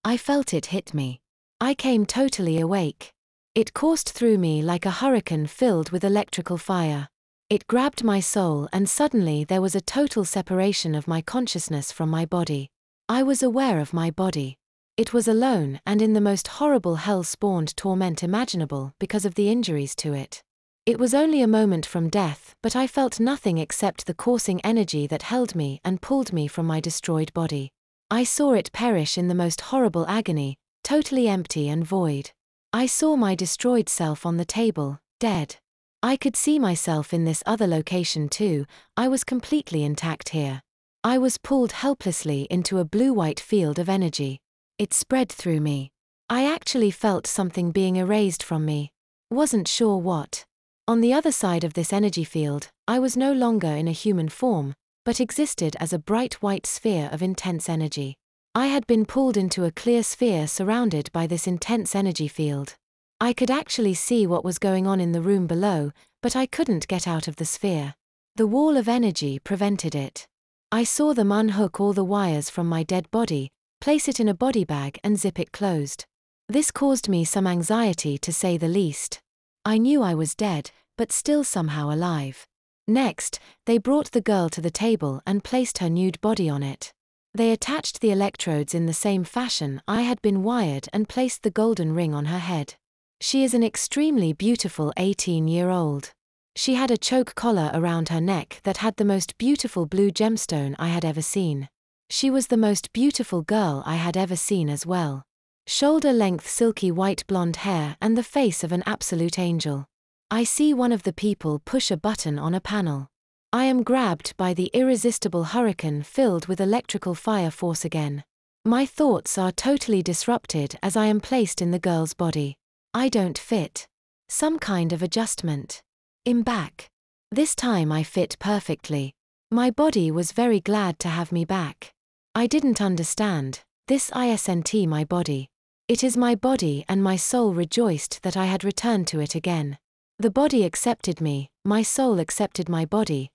I felt it hit me. I came totally awake. It coursed through me like a hurricane filled with electrical fire. It grabbed my soul, and suddenly there was a total separation of my consciousness from my body. I was aware of my body. It was alone and in the most horrible hell-spawned torment imaginable because of the injuries to it. It was only a moment from death, but I felt nothing except the coursing energy that held me and pulled me from my destroyed body. I saw it perish in the most horrible agony, totally empty and void. I saw my destroyed self on the table, dead. I could see myself in this other location too. I was completely intact here. I was pulled helplessly into a blue-white field of energy. It spread through me. I actually felt something being erased from me. Wasn't sure what. On the other side of this energy field, I was no longer in a human form, but existed as a bright white sphere of intense energy. I had been pulled into a clear sphere surrounded by this intense energy field. I could actually see what was going on in the room below, but I couldn't get out of the sphere. The wall of energy prevented it. I saw them unhook all the wires from my dead body, place it in a body bag and zip it closed. This caused me some anxiety, to say the least. I knew I was dead, but still somehow alive. Next, they brought the girl to the table and placed her nude body on it. They attached the electrodes in the same fashion I had been wired and placed the golden ring on her head. She is an extremely beautiful 18-year-old. She had a choke collar around her neck that had the most beautiful blue gemstone I had ever seen. She was the most beautiful girl I had ever seen as well. Shoulder-length silky white blonde hair and the face of an absolute angel. I see one of the people push a button on a panel. I am grabbed by the irresistible hurricane filled with electrical fire force again. My thoughts are totally disrupted as I am placed in the girl's body. I don't fit. Some kind of adjustment. I'm back. This time I fit perfectly. My body was very glad to have me back. I didn't understand. This isn't my body. It is my body, and my soul rejoiced that I had returned to it again. The body accepted me, my soul accepted my body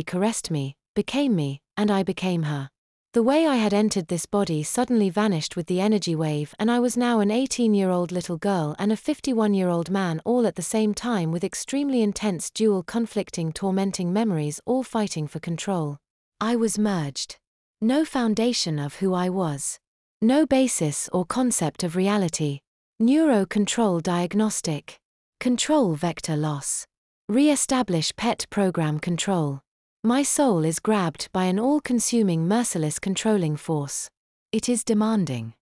caressed me, became me, and I became her. The way I had entered this body suddenly vanished with the energy wave, and I was now an 18-year-old little girl and a 51-year-old man, all at the same time, with extremely intense dual conflicting tormenting memories, all fighting for control. I was merged. No foundation of who I was. No basis or concept of reality. Neuro-control diagnostic. Control vector loss. Re-establish PET program control. My soul is grabbed by an all-consuming merciless controlling force. It is demanding.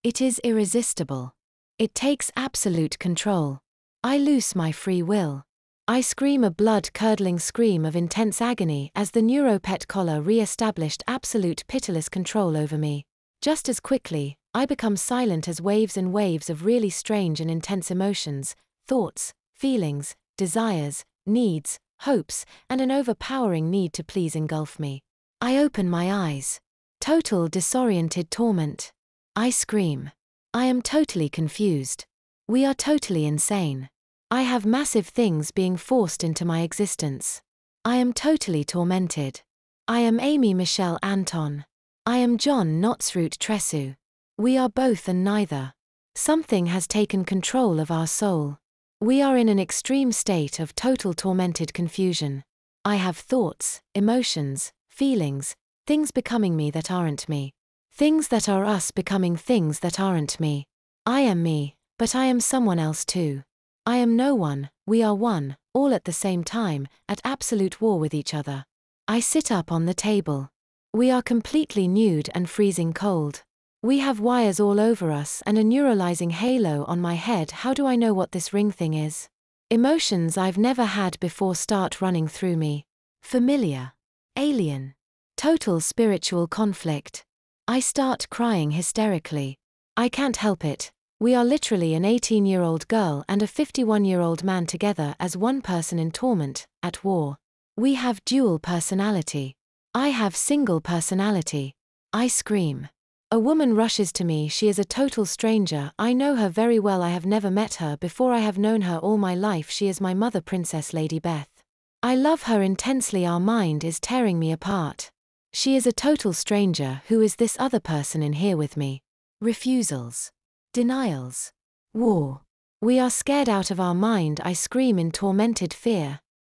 It is irresistible. It takes absolute control. I lose my free will. I scream a blood-curdling scream of intense agony as the neuropet collar re-established absolute pitiless control over me. Just as quickly, I become silent as waves and waves of really strange and intense emotions, thoughts, feelings, desires, needs, hopes, and an overpowering need to please engulf me. I open my eyes. Total disoriented torment. I scream. I am totally confused. We are totally insane. I have massive things being forced into my existence. I am totally tormented. I am Amy Michelle Anton. I am John Notsroot Tresu. We are both and neither. Something has taken control of our soul. We are in an extreme state of total tormented confusion. I have thoughts, emotions, feelings, things becoming me that aren't me. Things that are us becoming things that aren't me. I am me, but I am someone else too. I am no one, we are one, all at the same time, at absolute war with each other. I sit up on the table. We are completely nude and freezing cold. We have wires all over us and a neuralizing halo on my head. How do I know what this ring thing is? Emotions I've never had before start running through me. Familiar. Alien. Total spiritual conflict. I start crying hysterically. I can't help it. We are literally an 18-year-old girl and a 51-year-old man together as one person in torment, at war. We have dual personality. I have single personality. I scream. A woman rushes to me. She is a total stranger. I know her very well. I have never met her before. I have known her all my life. She is my mother, Princess Lady Beth. I love her intensely. Our mind is tearing me apart. She is a total stranger. Who is this other person in here with me? refusals, denials, war. We are scared out of our mind, I scream in tormented fear.